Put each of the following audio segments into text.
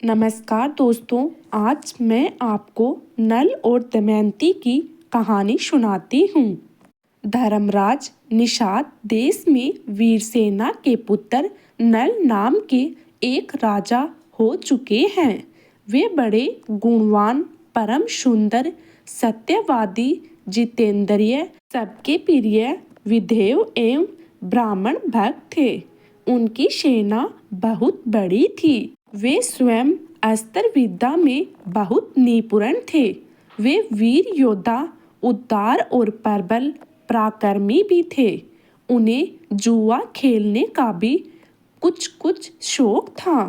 नमस्कार दोस्तों, आज मैं आपको नल और दमयंती की कहानी सुनाती हूँ। धर्मराज निषाद देश में वीरसेना के पुत्र नल नाम के एक राजा हो चुके हैं। वे बड़े गुणवान, परम सुंदर, सत्यवादी, जितेंद्रिय, सबके प्रिय, विधेय एवं ब्राह्मण भक्त थे। उनकी सेना बहुत बड़ी थी। वे स्वयं अस्त्र विद्या में बहुत निपुण थे। वे वीर योद्धा, उदार और प्रबल पराक्रमी भी थे। उन्हें जुआ खेलने का भी कुछ शौक था।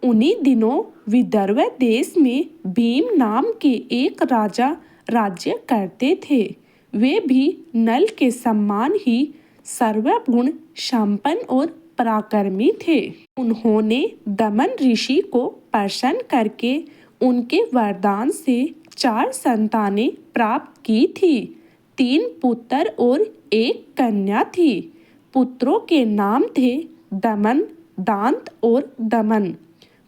उन्हीं दिनों विदर्भ देश में भीम नाम के एक राजा राज्य करते थे। वे भी नल के समान ही सर्वगुण संपन्न और पराक्रमी थे। उन्होंने दमन ऋषि को प्रसन्न करके उनके वरदान से 4 संतानें प्राप्त की थी। 3 पुत्र और 1 कन्या थी। पुत्रों के नाम थे दमन, दांत और दमन।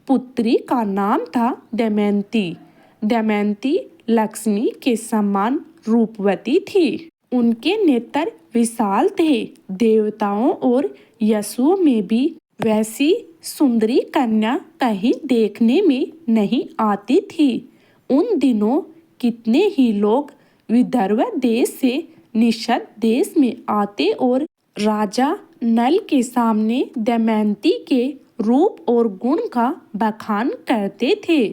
पुत्री का नाम था दमयंती। दमयंती लक्ष्मी के समान रूपवती थी। उनके नेत्र विशाल थे। देवताओं और यशुओं में भी वैसी सुंदरी कन्या कहीं देखने में नहीं आती थी। उन दिनों कितने ही लोग विदर्भ देश से निषद देश में आते और राजा नल के सामने दमयंती के रूप और गुण का बखान करते थे।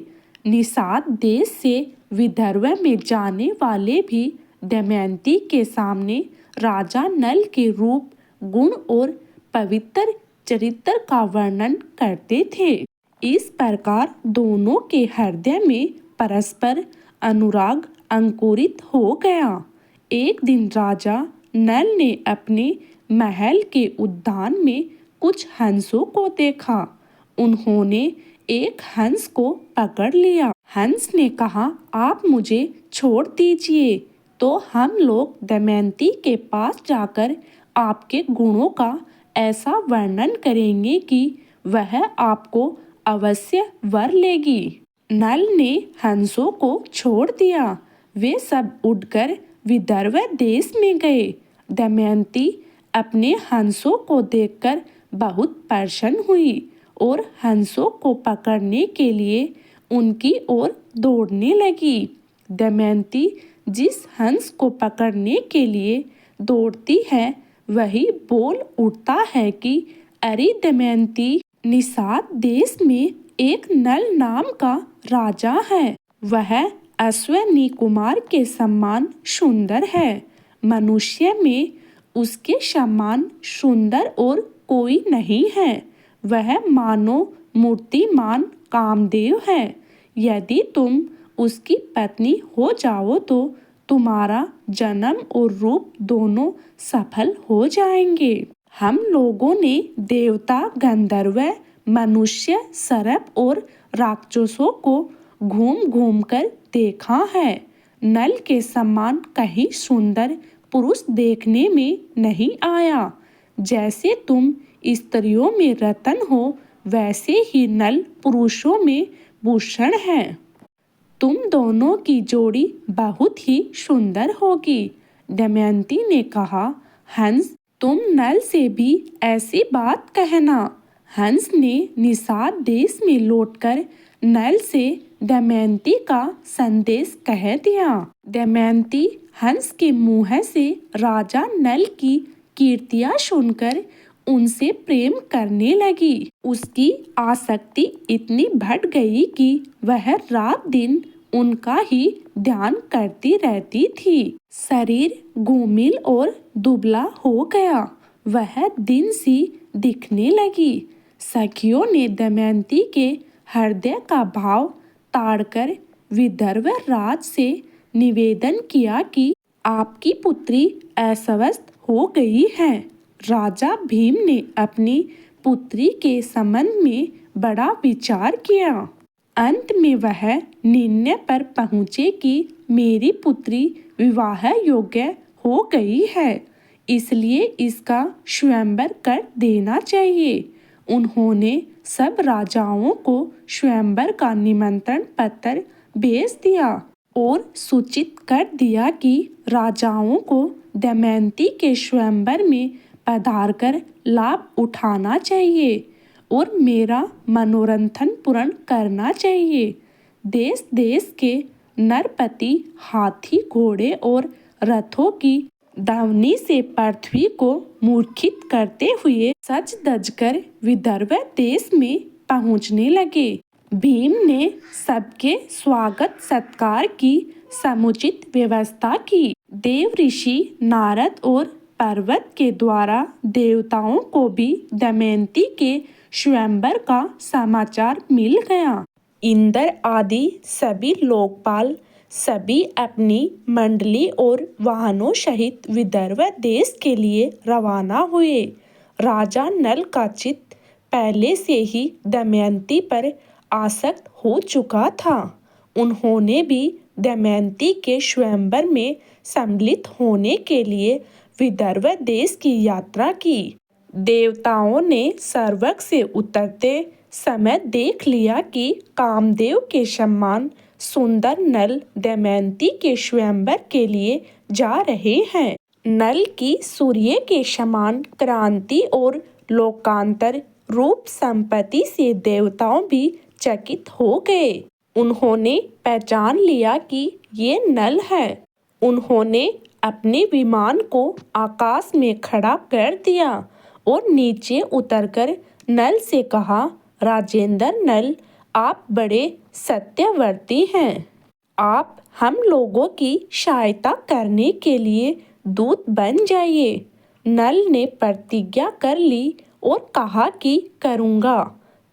निषाद देश से विदर्भ में जाने वाले भी दमयंती के सामने राजा नल के रूप, गुण और पवित्र चरित्र का वर्णन करते थे। इस प्रकार दोनों के हृदय में परस्पर अनुराग अंकुरित हो गया। एक दिन राजा नल ने अपने महल के उद्यान में कुछ हंसों को देखा। उन्होंने एक हंस को पकड़ लिया। हंस ने कहा, आप मुझे छोड़ दीजिए तो हम लोग दमयंती के पास जाकर आपके गुणों का ऐसा वर्णन करेंगे कि वह आपको अवश्य वर लेगी। नल ने हंसों को छोड़ दिया। वे सब उड़कर विदर्भ देश में गए। दमयंती अपने हंसों को देखकर बहुत प्रसन्न हुई और हंसों को पकड़ने के लिए उनकी ओर दौड़ने लगी। दमयंती जिस हंस को पकड़ने के लिए दौड़ती है वही बोल उठता है कि अरे दमयंती, निषाद देश में एक नल नाम का राजा है। वह अश्विनी कुमार के समान सुंदर है। मनुष्य में उसके समान सुंदर और कोई नहीं है। वह मानो मूर्तिमान कामदेव है। यदि तुम उसकी पत्नी हो जाओ तो तुम्हारा जन्म और रूप दोनों सफल हो जाएंगे। हम लोगों ने देवता, गंधर्व, मनुष्य, सर्प और राक्षसों को घूम घूम कर देखा है। नल के समान कहीं सुंदर पुरुष देखने में नहीं आया। जैसे तुम स्त्रियों में रतन हो वैसे ही नल पुरुषों में भूषण है। तुम दोनों की जोड़ी बहुत ही सुंदर होगी। दमयंती ने कहा, हंस, तुम नल से भी ऐसी बात कहना। हंस ने निषाद देश में लौटकर नल से दमयंती का संदेश कह दिया। दमयंती हंस के मुंह से राजा नल की कीर्तियां सुनकर उनसे प्रेम करने लगी। उसकी आसक्ति इतनी बढ़ गई कि वह रात दिन उनका ही ध्यान करती रहती थी। शरीर घूमिल और दुबला हो गया। वह दिन सी दिखने लगी। सखियों ने दमयंती के हृदय का भाव ताड़कर विदर्भ राज से निवेदन किया कि आपकी पुत्री अस्वस्थ हो गई है। राजा भीम ने अपनी पुत्री के संबंध में बड़ा विचार किया। अंत में वह निर्णय पर पहुँचे कि मेरी पुत्री विवाह योग्य हो गई है, इसलिए इसका स्वयंवर कर देना चाहिए। उन्होंने सब राजाओं को स्वयंवर का निमंत्रण पत्र भेज दिया और सूचित कर दिया कि राजाओं को दमयंती के स्वयंवर में पधारकर लाभ उठाना चाहिए और मेरा मनोरंजन पूर्ण करना चाहिए। देश देश के नरपति हाथी घोड़े और रथों की ध्वनि से पृथ्वी को मूर्छित करते हुए सज धज कर विदर्भ देश में पहुंचने लगे। भीम ने सबके स्वागत सत्कार की समुचित व्यवस्था की। देव ऋषि नारद और पर्वत के द्वारा देवताओं को भी दमयंती के स्वयंवर का समाचार मिल गया। इंद्र आदि सभी लोकपाल सभी अपनी मंडली और वाहनों सहित विदर्भ देश के लिए रवाना हुए। राजा नल का चित्त पहले से ही दमयंती पर आसक्त हो चुका था। उन्होंने भी दमयंती के स्वयंवर में सम्मिलित होने के लिए विदर्भ देश की यात्रा की। देवताओं ने स्वर्ग से उतरते समय देख लिया कि कामदेव के समान सुंदर नल दमयंती के स्वयंवर के लिए जा रहे हैं। नल की सूर्य के समान क्रांति और लोकांतर रूप संपत्ति से देवताओं भी चकित हो गए। उन्होंने पहचान लिया कि ये नल है। उन्होंने अपने विमान को आकाश में खड़ा कर दिया और नीचे उतरकर नल से कहा, राजेंद्र नल, आप बड़े सत्यवर्ती हैं। आप हम लोगों की सहायता करने के लिए दूत बन जाइए। नल ने प्रतिज्ञा कर ली और कहा कि करूँगा।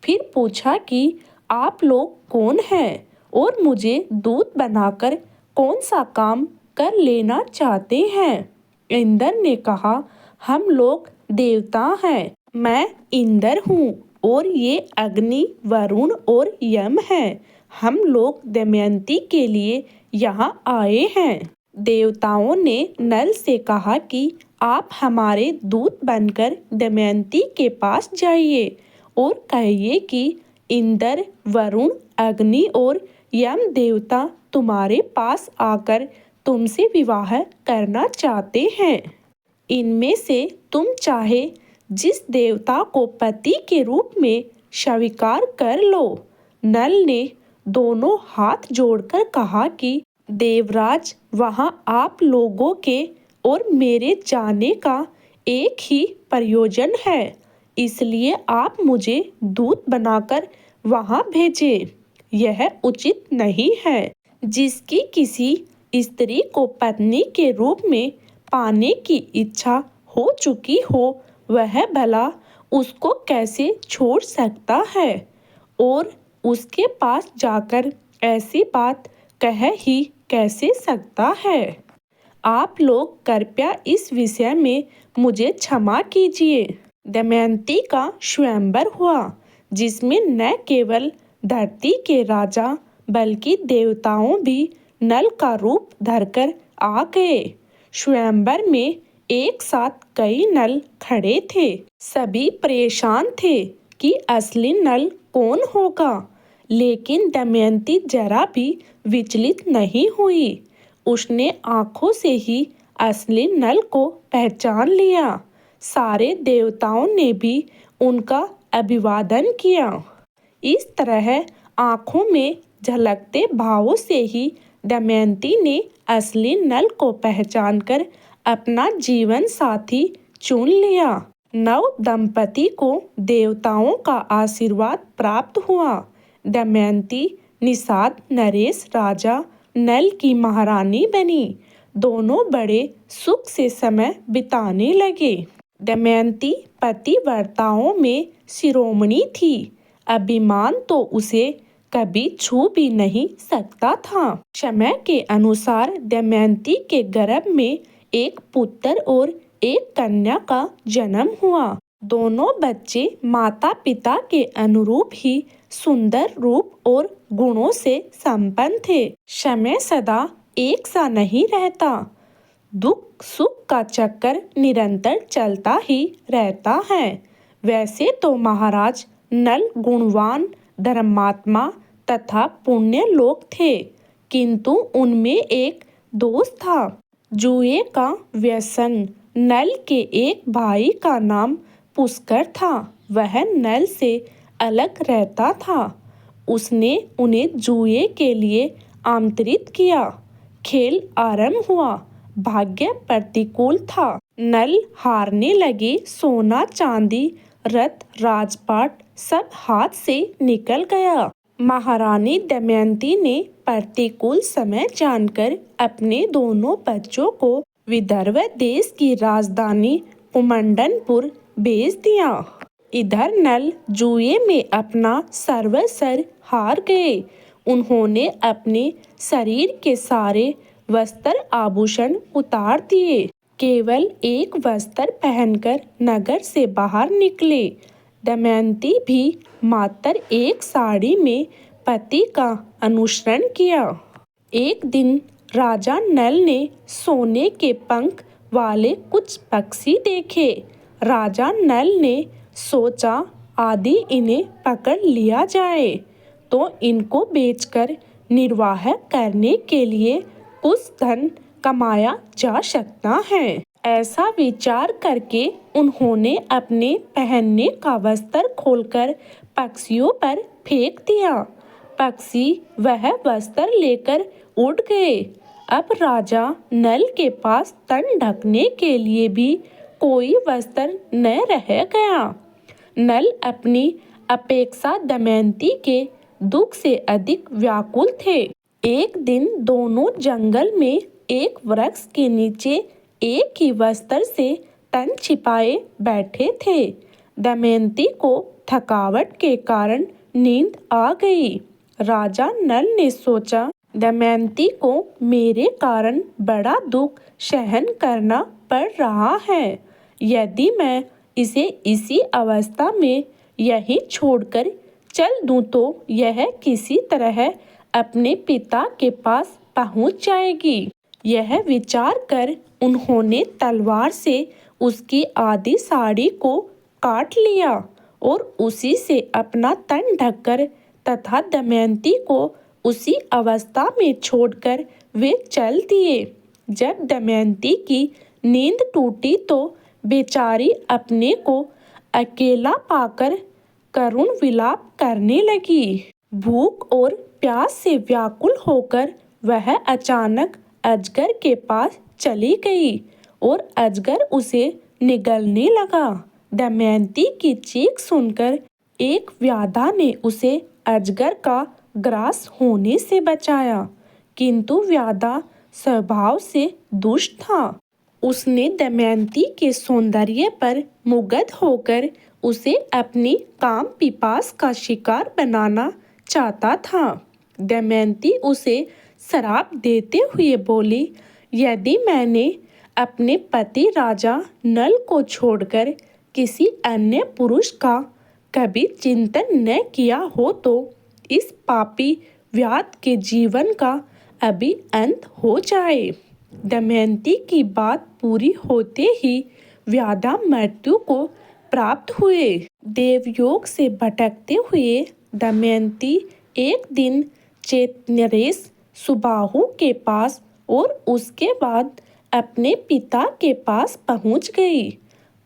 फिर पूछा कि आप लोग कौन हैं और मुझे दूत बनाकर कौन सा काम कर लेना चाहते हैं। इंद्र ने कहा, हम लोग देवता हैं। मैं इंद्र हूँ और ये अग्नि, वरुण और यम हैं। हम लोग दमयंती के लिए यहाँ आए हैं। देवताओं ने नल से कहा कि आप हमारे दूत बनकर दमयंती के पास जाइए और कहिए कि इंद्र, वरुण, अग्नि और यम देवता तुम्हारे पास आकर तुमसे विवाह करना चाहते हैं। इनमें से तुम चाहे जिस देवता को पति के रूप में स्वीकार कर लो। नल ने दोनों हाथ जोड़कर कहा कि देवराज, वहाँ आप लोगों के और मेरे जाने का एक ही प्रयोजन है, इसलिए आप मुझे दूत बनाकर वहाँ भेजें। यह उचित नहीं है। जिसकी किसी स्त्री को पत्नी के रूप में पाने की इच्छा हो चुकी हो, वह भला उसको कैसे छोड़ सकता है और उसके पास जाकर ऐसी बात कह ही कैसे सकता है। आप लोग कृपया इस विषय में मुझे क्षमा कीजिए। दमयंती का स्वयंवर हुआ, जिसमें न केवल धरती के राजा बल्कि देवताओं भी नल का रूप धरकर आ गए। स्वयंवर में एक साथ कई नल खड़े थे। सभी परेशान थे कि असली नल कौन होगा, लेकिन दमयंती जरा भी विचलित नहीं हुई। उसने आंखों से ही असली नल को पहचान लिया। सारे देवताओं ने भी उनका अभिवादन किया। इस तरह आंखों में झलकते भावों से ही दमयंती ने असली नल को पहचानकर अपना जीवन साथी चुन लिया। नव दंपति को देवताओं का आशीर्वाद प्राप्त हुआ। दमयंती निषाद नरेश राजा नल की महारानी बनी। दोनों बड़े सुख से समय बिताने लगे। दमयंती पतिव्रताओं में शिरोमणि थी। अभिमान तो उसे कभी छू भी नहीं सकता था। समय के अनुसार दमयंती के गर्भ में एक पुत्र और एक कन्या का जन्म हुआ। दोनों बच्चे माता पिता के अनुरूप ही सुंदर रूप और गुणों से संपन्न थे। समय सदा एक सा नहीं रहता। दुख सुख का चक्कर निरंतर चलता ही रहता है। वैसे तो महाराज नल गुणवान, धर्मात्मा तथा पुण्य लोग थे, किंतु उनमें एक दोष था, जुए का व्यसन। नल के एक भाई का नाम पुष्कर था। वह नल से अलग रहता था। उसने उन्हें जुए के लिए आमंत्रित किया। खेल आरंभ हुआ। भाग्य प्रतिकूल था। नल हारने लगे। सोना, चांदी, रथ, राजपाट सब हाथ से निकल गया। महारानी दमयंती ने प्रतिकूल समय जानकर अपने दोनों बच्चों को विदर्भ देश की राजधानी कुमंडनपुर भेज दिया। इधर नल जुए में अपना सर्वस्व हार गए। उन्होंने अपने शरीर के सारे वस्त्र आभूषण उतार दिए। केवल एक वस्त्र पहनकर नगर से बाहर निकले। दमयंती भी मात्र एक साड़ी में पति का अनुसरण किया। एक दिन राजा नल ने सोने के पंख वाले कुछ पक्षी देखे। राजा नल ने सोचा, यदि इन्हें पकड़ लिया जाए तो इनको बेचकर निर्वाह करने के लिए कुछ धन कमाया जा सकता है। ऐसा विचार करके उन्होंने अपने पहनने का वस्त्र खोलकर पक्षियों पर फेंक दिया। पक्षी वह वस्त्र लेकर उड़ गए। अब राजा नल के पास तन ढकने के लिए भी कोई वस्त्र न रह गया। नल अपनी अपेक्षा दमयंती के दुख से अधिक व्याकुल थे। एक दिन दोनों जंगल में एक वृक्ष के नीचे एक ही वस्त्र से तन छिपाए बैठे थे। दमयंती को थकावट के कारण नींद आ गई। राजा नल ने सोचा, दमयंती को मेरे कारण बड़ा दुख सहन करना पड़ रहा है। यदि मैं इसे इसी अवस्था में यहीं छोड़कर चल दूं तो यह किसी तरह अपने पिता के पास पहुंच जाएगी। यह विचार कर उन्होंने तलवार से उसकी आधी साड़ी को काट लिया और उसी से अपना तन ढककर तथा दमयंती को उसी अवस्था में छोड़कर वे चल दिए। जब दमयंती की नींद टूटी तो बेचारी अपने को अकेला पाकर करुण विलाप करने लगी। भूख और प्यास से व्याकुल होकर वह अचानक अजगर के पास चली गई और अजगर उसे निगलने लगा। दमयंती की चीख सुनकर एक व्याधा ने उसे अजगर का ग्रास होने से बचाया, किंतु व्याधा स्वभाव से दुष्ट था। उसने दमयंती के सौंदर्य पर मुग्ध होकर उसे अपनी काम पिपास का शिकार बनाना चाहता था। दमयंती उसे श्राप देते हुए बोली, यदि मैंने अपने पति राजा नल को छोड़कर किसी अन्य पुरुष का कभी चिंतन न किया हो तो इस पापी व्याध के जीवन का अभी अंत हो जाए। दमयंती की बात पूरी होते ही व्याधा मृत्यु को प्राप्त हुए। देवयोग से भटकते हुए दमयंती एक दिन चेतनरेश सुबाहु के पास और उसके बाद अपने पिता के पास पहुंच गई।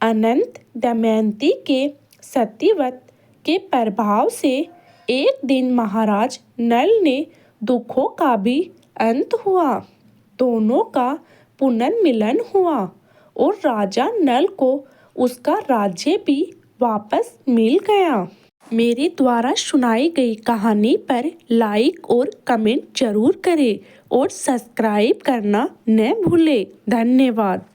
अनंत दमयंती के सतीव्रत के प्रभाव से एक दिन महाराज नल ने दुखों का भी अंत हुआ। दोनों का पुनर्मिलन हुआ और राजा नल को उसका राज्य भी वापस मिल गया। मेरे द्वारा सुनाई गई कहानी पर लाइक और कमेंट जरूर करें और सब्सक्राइब करना न भूलें। धन्यवाद।